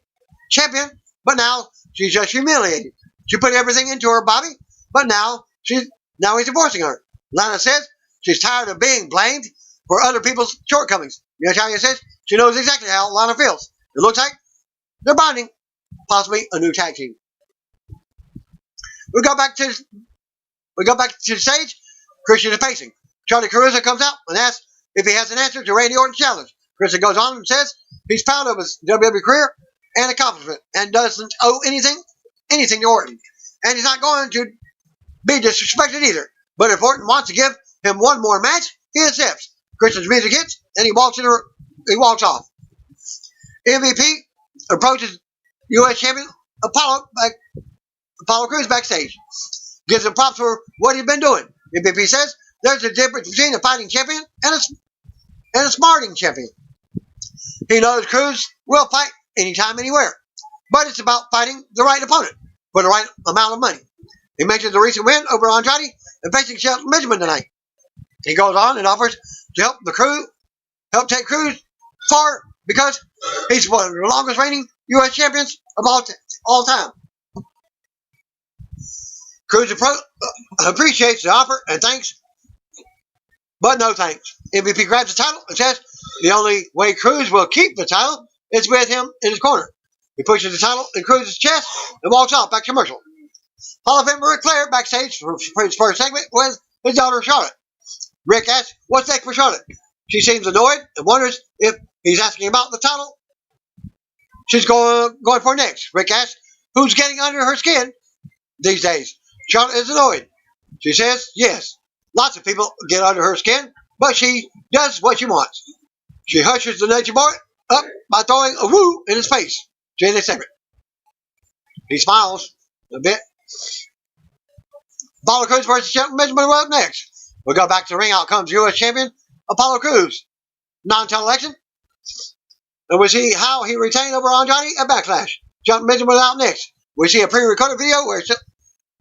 champion, but now she's just humiliated. She put everything into her body, but now he's divorcing her. Lana says she's tired of being blamed for other people's shortcomings. Natalya says she knows exactly how Lana feels. It looks like they're bonding, possibly a new tag team. We go back to the stage. Christian is pacing. Charlie Caruso comes out and asks if he has an answer to Randy Orton's challenge. Christian goes on and says he's proud of his WWE career and accomplishment and doesn't owe anything to Orton. And he's not going to be disrespected either. but if Orton wants to give him one more match, he accepts. Christian's music hits, and he walks off. MVP approaches U.S. champion Apollo Crews backstage. Gives him props for what he's been doing. MVP says there's a difference between a fighting champion and a smarting champion. He knows Crews will fight anytime, anywhere, but it's about fighting the right opponent for the right amount of money. He mentions the recent win over Andrade and facing Shelton Benjamin tonight. He goes on and offers to help take Crews far because he's one of the longest reigning U.S. champions of all time. Crews appreciates the offer and thanks, but no thanks. MVP grabs the title and says the only way Crews will keep the title is with him in his corner. He pushes the title in Crews' chest and walks off back to commercial. Hall of Famer Ric Flair backstage for his first segment with his daughter Charlotte. Rick asks, "What's next for Charlotte?" She seems annoyed and wonders if he's asking about the title she's going for next. Rick asks, "Who's getting under her skin these days?" Charlotte is annoyed. She says, "Yes, lots of people get under her skin, but she does what she wants." She hushes the nature boy up by throwing a woo in his face during this segment. He smiles a bit. Apollo Crews versus Shelton Benjamin will up next. We'll go back to the ring. Out comes U.S. champion Apollo Crews. Non-title election. And we'll see how he retained over Andrade at Backlash. Shelton Benjamin out next. We see a pre-recorded video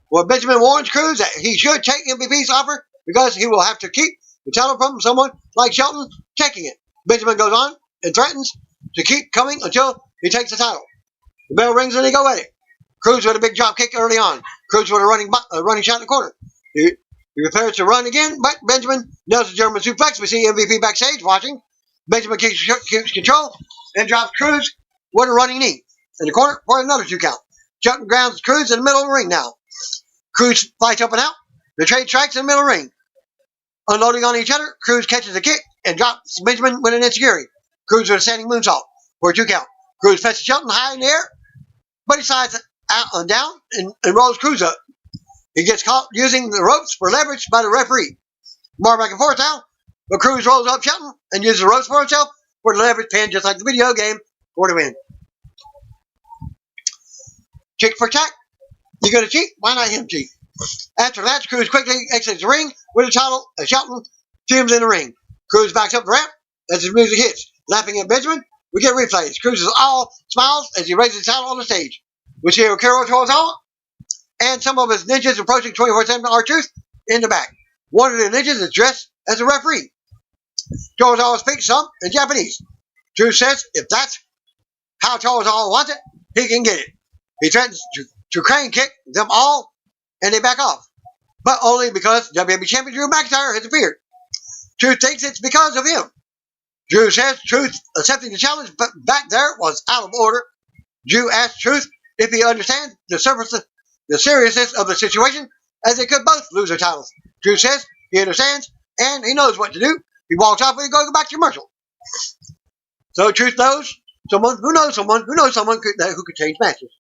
where Benjamin warns Crews that he should take MVP's offer because he will have to keep the title from someone like Shelton taking it. Benjamin goes on and threatens to keep coming until he takes the title. The bell rings and they go at it. Crews with a big drop kick early on. Crews with a running shot in the corner. He prepares to run again, but Benjamin nails the German suplex. We see MVP backstage watching. Benjamin keeps control and drops Crews with a running knee in the corner for another 2 count. Shelton grounds Crews in the middle of the ring now. Crews fights up and out. The trade strikes in the middle of the ring. Unloading on each other, Crews catches a kick and drops Benjamin with an enziguri. Crews with a standing moonsault for a 2 count. Crews fetches Shelton high in the air, but he slides out and down and rolls Crews up. He gets caught using the ropes for leverage by the referee. More back and forth now, but Crews rolls up Shelton and uses the ropes for himself for the leverage pin, just like the video game, for the win. Cheek for check. You gonna cheat? Why not him cheat? After that, Crews quickly exits the ring with the title as Shelton fumes in the ring. Crews backs up the ramp as his music hits. Laughing at Benjamin, we get replays. Crews is all smiles as he raises the title on the stage. We see Akira Tozawa and some of his ninjas approaching 24/7 R-Truth in the back. One of the ninjas is dressed as a referee. Tozawa speaks some in Japanese. Truth says if that's how Tozawa wants it, he can get it. He threatens to crane kick them all, and they back off. But only because WWE Champion Drew McIntyre has appeared. Truth thinks it's because of him. Drew says Truth accepting the challenge, but back there was out of order. Drew asks Truth if he understands the seriousness of the situation, as they could both lose their titles. Drew says he understands, and he knows what to do. He walks off and he goes back to commercial. So Truth knows someone who knows someone who could change matches.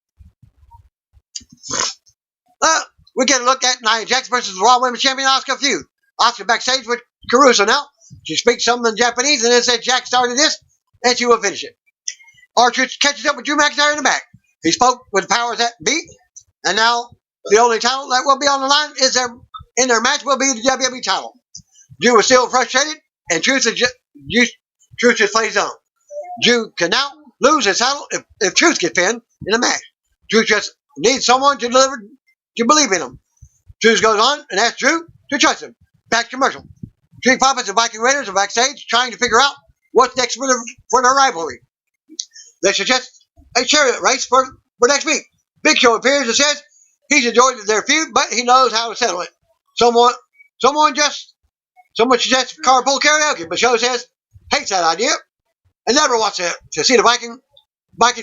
We get a look at Nia Jax versus the Raw Women's Champion Asuka feud. Asuka backstage with Caruso now. She speaks some in Japanese and then says Jax started this and she will finish it. R-Truth catches up with Drew McIntyre in the back. He spoke with the powers that be, and now the only title that will be on the line in their match will be the WWE title. Drew is still frustrated, and Truth just plays on. Drew can now lose his title if Truth gets pinned in a match. Drew just needs someone to believe in him. Truth goes on and asks Drew to trust him. Back to commercial. Street Profits and Viking Raiders are backstage trying to figure out what's next for their rivalry. They suggest a chariot race for next week. Big Show appears and says he's enjoyed their feud, but he knows how to settle it. Someone suggests carpool karaoke, but Show says hates that idea and never wants to see the Viking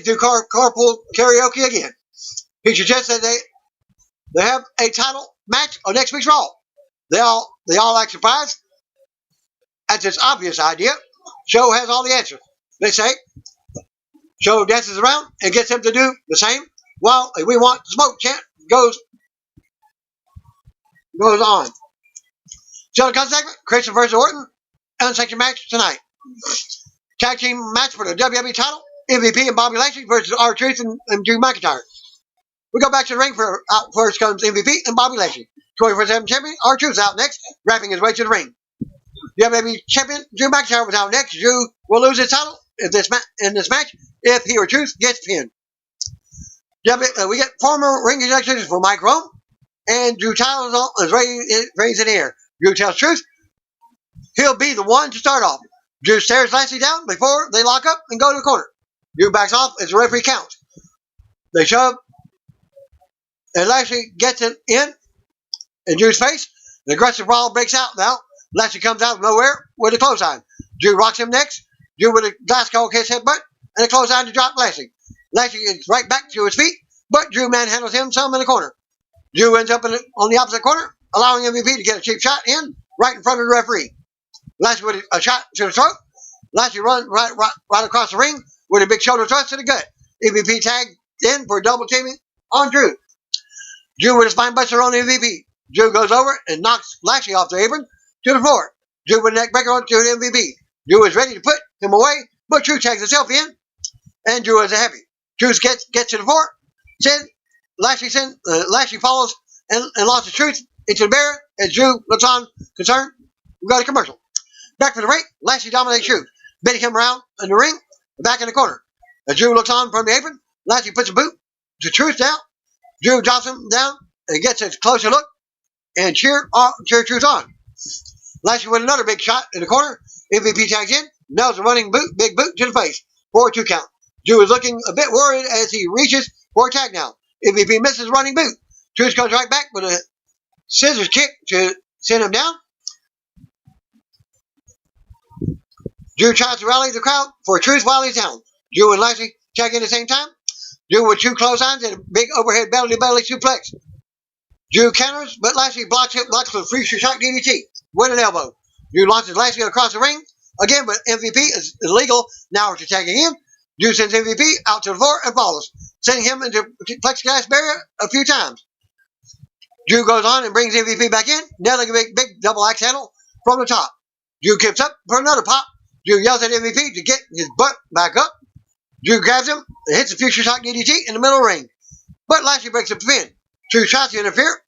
do carpool karaoke again. He suggests that they have a title match on next week's Raw. They all act surprised at this obvious idea. Show has all the answers. They say Show dances around and gets them to do the same while a "We Want Smoke" chant goes on. So the comes segment, Christian versus Orton, unsanctioned match tonight. Tag team match for the WWE title, MVP and Bobby Lashley versus R-Truth and Drew McIntyre. We go back to the ring for out first comes MVP and Bobby Lashley. 24/7 champion, R-Truth out next, wrapping his way to the ring. WWE champion Drew McIntyre was out next. Drew will lose his title in this match if he or Truth gets pinned. We get former ring introductions for Mike Rome, and Drew title is raised in the air. Drew tells Truth he'll be the one to start off. Drew stares Lashley down before they lock up and go to the corner. Drew backs off as the referee counts. They shove, and Lashley gets it in Drew's face. The aggressive brawl breaks out now. Lashley comes out of nowhere with a clothesline. Drew rocks him next. Drew with a glass call kiss headbutt and a clothesline to drop Lashley. Lashley is right back to his feet, but Drew manhandles him some in the corner. Drew ends up on the opposite corner, allowing MVP to get a cheap shot in right in front of the referee. Lashley with a shot to the throat. Lashley runs right across the ring with a big shoulder thrust to the gut. MVP tagged in for double teaming on Drew. Drew with a spine buster on MVP. Drew goes over and knocks Lashley off the apron to the floor. Drew with a neck breaker onto the MVP. Drew is ready to put him away, but Drew tags himself in, and Drew is a heavy. Drew gets to the floor. Lashley follows and launches Truth into the barrier as Drew looks on concerned. We got a commercial. Back for the ring, Lashley dominates Truth, bending him around in the ring, back in the corner. As Drew looks on from the apron, Lashley puts a boot to Truth down. Drew drops him down and gets a closer look and cheer Truth on. Lashley with another big shot in the corner. MVP tags in, nails a running big boot to the face for a 2 count. Drew is looking a bit worried as he reaches for a tag now. MVP misses running boot. Truth comes right back with a scissors kick to send him down. Drew tries to rally the crowd for Truth while he's down. Drew and Lashley tag in at the same time. Drew with 2 clotheslines and a big overhead belly-to-belly suplex. Drew counters, but Lashley blocks with a free shot DDT with an elbow. Drew launches Lashley across the ring. Again, but MVP is illegal now after tagging in. Drew sends MVP out to the floor and follows, sending him into plexiglass barrier a few times. Drew goes on and brings MVP back in, nailing a big double axe handle from the top. Drew kicks up for another pop. Drew yells at MVP to get his butt back up. Drew grabs him and hits a future shock DDT in the middle of the ring. But Lashley breaks up the pin. Drew tries to interfere,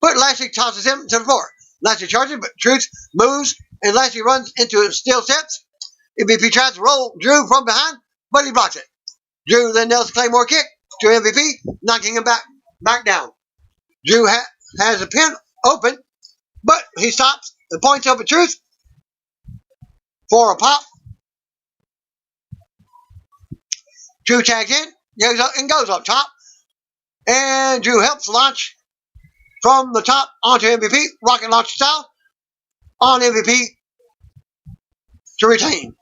but Lashley tosses him to the floor. Lashley charges, but Truth moves, and Lashley runs into steel steps. MVP tries to roll Drew from behind, but he blocks it. Drew then nails a Claymore kick to MVP, knocking him back down. Drew has a pin open, but he stops and points up at Truth for a pop. Drew tags in, goes up top, and Drew helps launch from the top onto MVP, rocket launch style, on MVP to retain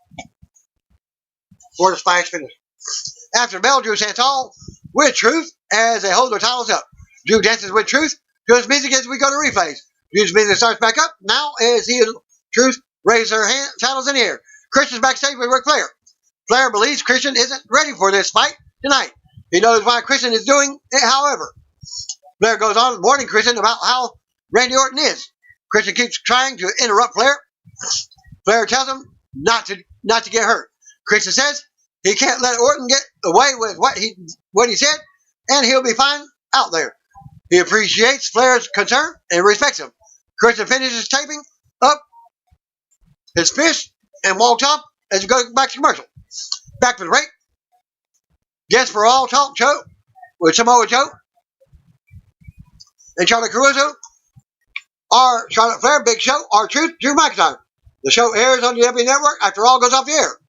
for the splash finish. After the bell, Drew stands tall with Truth as they hold their titles up. Drew dances with Truth to his music as we go to replays. Drew's music starts back up now as he and Truth raise their titles in the air. Christian's backstage with Ric Flair. Flair believes Christian isn't ready for this fight tonight. He knows why Christian is doing it, however. Flair goes on warning Christian about how Randy Orton is. Christian keeps trying to interrupt Flair. Flair tells him not to get hurt. Christian says he can't let Orton get away with what he said, and he'll be fine out there. He appreciates Flair's concern and respects him. Christian finishes taping up his fist and walks off as we go back to commercial. Back for the break. Guest for All Talk show with Samoa Joe and Charlotte Caruso. Our Charlotte Flair, Big Show, R-Truth, Drew McIntyre. The show airs on the WWE Network after all goes off the air.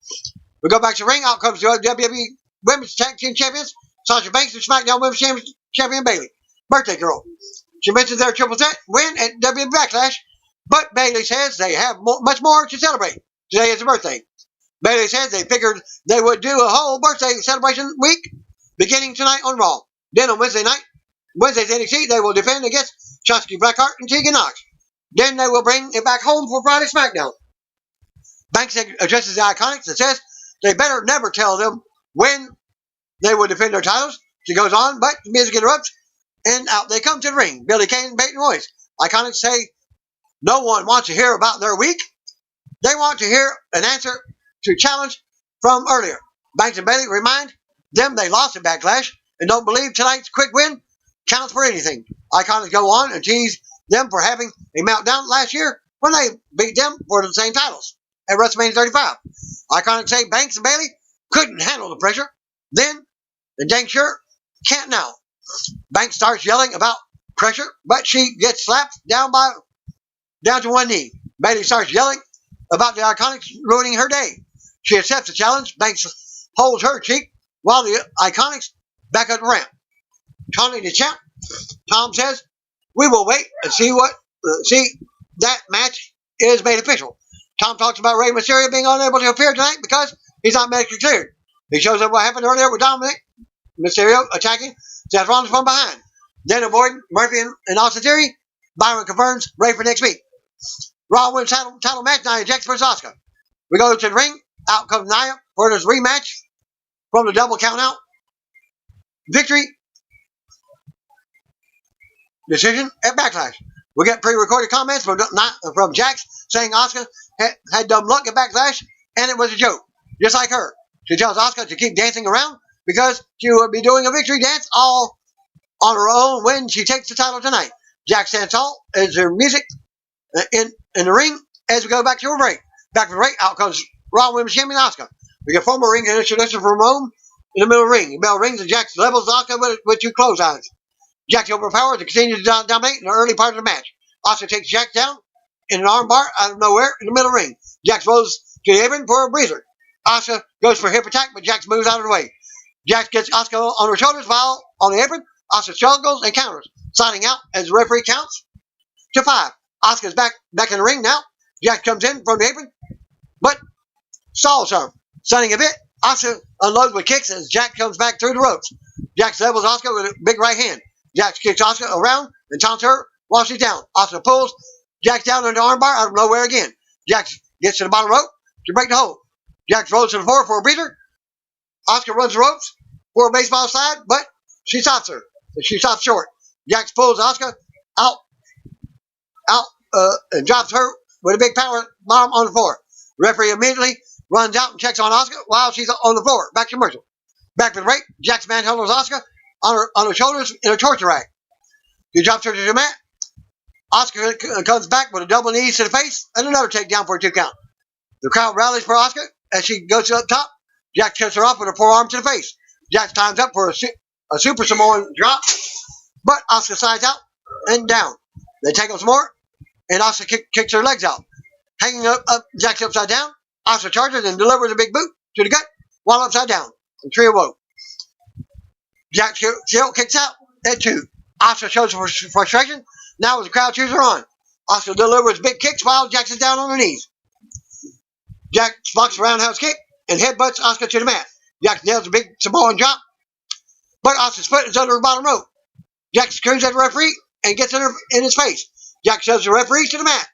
We go back to the ring. Out comes the WWE Women's Tag Team Champions, Sasha Banks, and SmackDown Women's Champion Bayley. Birthday girl. She mentions their triple threat win at WWE Backlash, but Bayley says they have much more to celebrate. Today is her birthday. Bayley says they figured they would do a whole birthday celebration week beginning tonight on Raw. Then on Wednesday's NXT, they will defend against Shotzi Blackheart and Tegan Knox. Then they will bring it back home for Friday SmackDown. Banks addresses the Iconics and says they better never tell them when they will defend their titles. She goes on, but the music interrupts, and out they come to the ring. Billie Kay and Peyton Royce. Iconics say No one wants to hear about their week. They want to hear an answer to challenge from earlier. Banks and Bayley remind them they lost at Backlash and don't believe tonight's quick win counts for anything. Iconics go on and tease them for having a meltdown last year when they beat them for the same titles at WrestleMania 35. Iconics say Banks and Bayley couldn't handle the pressure then and dang sure can't now. Banks starts yelling about pressure, but she gets slapped down to one knee. Bayley starts yelling about the Iconics ruining her day. She accepts the challenge. Banks holds her cheek while the Iconics back up the ramp. Tony the champ. Tom says, "We will wait and see that match is made official." Tom talks about Rey Mysterio being unable to appear tonight because he's not medically cleared. He shows up what happened earlier with Dominic Mysterio attacking Seth Rollins from behind. Then avoiding Murphy and Austin Theory, Byron confirms Rey for next week. Raw Women's title match, Nia Jax versus Asuka. We go to the ring. Out comes Nia for this rematch from the double countout victory decision at Backlash. We get pre-recorded comments from Jax saying Asuka had dumb luck at Backlash and it was a joke, just like her. She tells Asuka to keep dancing around because she will be doing a victory dance all on her own when she takes the title tonight. Jax stands tall as her music in the ring as we go back to a break. Back from the break, out comes Raw Women's Champion Asuka. We get former ring introduction from Rome in the middle of the ring. The bell rings and Jax levels Asuka with two clotheslines. Jax overpowers and continues to dominate in the early part of the match. Asuka takes Jax down in an armbar out of nowhere in the middle of the ring. Jax rolls to the apron for a breather. Asuka goes for a hip attack, but Jax moves out of the way. Jax gets Asuka on her shoulders while on the apron. Asuka struggles and counters, signing out as the referee counts to 5. Asuka's back in the ring now. Jax comes in from the apron, but stalls her. Stunning a bit, Asuka unloads with kicks as Jax comes back through the ropes. Jax levels Asuka with a big right hand. Jax kicks Asuka around and taunts her while she's down. Asuka pulls Jax down under the armbar out of nowhere again. Jax gets to the bottom rope to break the hold. Jax rolls to the floor for a breather. Asuka runs the ropes for a baseball slide, but she stops her. She stops short. Jax pulls Asuka out and drops her with a big power bomb on the floor. Referee immediately runs out and checks on Asuka while she's on the floor. Back to commercial. Back to the break. Jax manhandles Asuka on her shoulders in a torture rack. He drops her to the mat. Asuka comes back with a double knees to the face and another takedown for a 2 count. The crowd rallies for Asuka as she goes up top. Jax cuts her off with a forearm to the face. Jax times up for a Super Samoan drop, but Asuka slides out and down. They take him some more, and Asuka kicks her legs out. Hanging up Jax upside down, Asuka charges and delivers a big boot to the gut while upside down. And 3 awoke. Jax still kicks out at 2. Asuka shows frustration. Now as the crowd cheers her on, Asuka delivers big kicks while Jax is down on her knees. Jax blocks a roundhouse kick and headbutts Asuka to the mat. Jax nails a big Samoan drop, but Asuka's foot is under the bottom rope. Jax screams at the referee and gets in his face. Jax shoves the referee to the mat.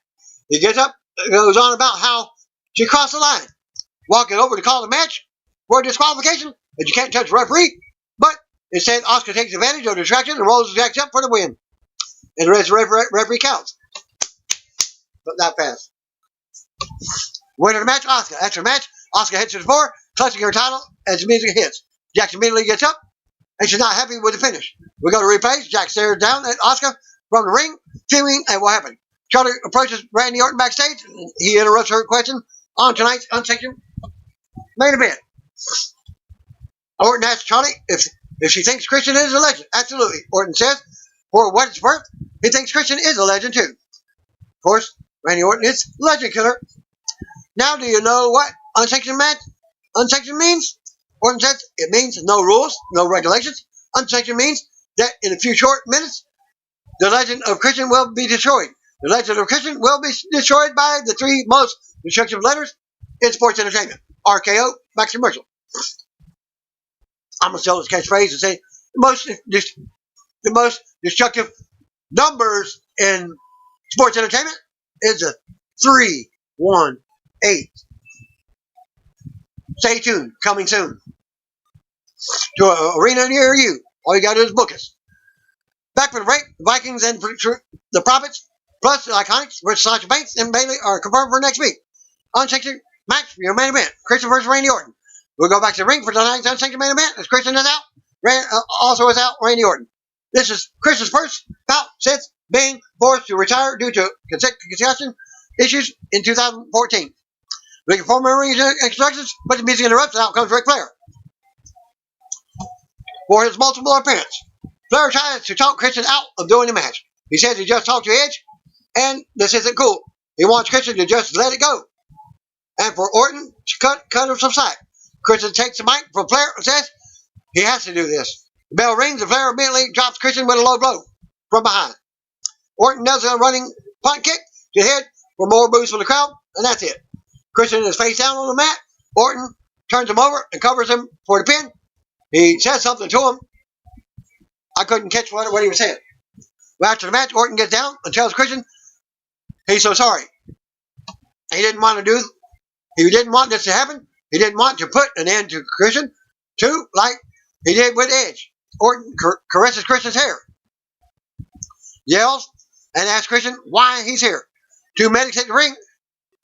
He gets up and goes on about how she crossed the line, walking over to call the match for a disqualification, and you can't touch the referee, but instead Asuka takes advantage of the distraction and rolls Jax up for the win. And the rest of the referee counts. But not fast. Winner of the match, Asuka. After the match, Asuka heads to the floor, clutching her title as the music hits. Jax immediately gets up, and she's not happy with the finish. We go to replays. Jax stares down at Asuka from the ring, fuming at what happened. Charlie approaches Randy Orton backstage. He interrupts her question on tonight's unsanctioned main event. Orton asks Charlie if she thinks Christian is a legend. Absolutely. Orton says, for what it's worth, he thinks Christian is a legend too. Of course, Randy Orton is legend killer. Now, do you know what unsanctioned means? Orton says it means no rules, no regulations. Unsanctioned means that in a few short minutes, the legend of Christian will be destroyed. The legend of Christian will be destroyed by the 3 most destructive letters in sports entertainment. RKO, back to commercial. I'm going to steal this catchphrase and say the most destructive numbers in sports entertainment is a 318. Stay tuned. Coming soon to an arena near you. All you got to do is book us. Back for the break. The Vikings and the Profits Plus, the Iconics versus Sasha Banks and Bayley are confirmed for next week. Unsanctioned match for your main event. Christian versus Randy Orton. We'll go back to the ring for tonight's unsanctioned main event as Christian is out. Also is out Randy Orton. This is Christian's first bout since being forced to retire due to concussion issues in 2014. We can form ring instructions, but the music interrupts and out comes Ric Flair. For his multiple appearance, Flair tries to talk Christian out of doing the match. He says he just talked to Edge, and this isn't cool. He wants Christian to just let it go. And for Orton to cut him some slack. Christian takes the mic from Flair and says he has to do this. The bell rings and Flair immediately drops Christian with a low blow from behind. Orton does a running punt kick to the head for more boos from the crowd, and that's it. Christian is face down on the mat. Orton turns him over and covers him for the pin. He says something to him. I couldn't catch what he was saying. Well, after the match, Orton gets down and tells Christian he's so sorry. He didn't want this to happen. He didn't want to put an end to Christian, too, like he did with Edge. Orton caresses Christian's hair, yells, and asks Christian why he's here. Two medics hit the ring,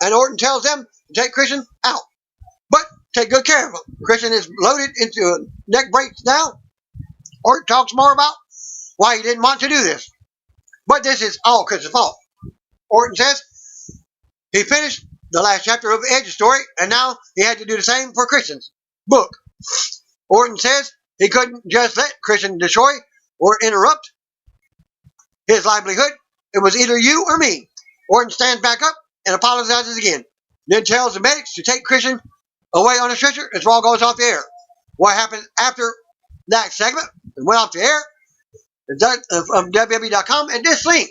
and Orton tells them to take Christian out. But take good care of him. Christian is loaded into a neck brace now. Orton talks more about why he didn't want to do this. But this is all Christian's fault. Orton says he finished the last chapter of Edge's story, and now he had to do the same for Christian's book. Orton says he couldn't just let Christian destroy or interrupt his livelihood. It was either you or me. Orton stands back up and apologizes again. Then tells the medics to take Christian away on a stretcher as Raw goes off the air. What happened after that segment and went off the air from WWE.com and this link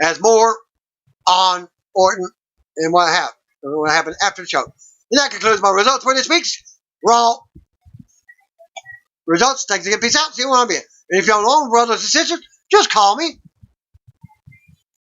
has more on Orton and what happened after the show. And that concludes my results for this week's Raw results. Thanks again. Peace out. See you when I'm here. And if you don't know, brothers and sisters, just call me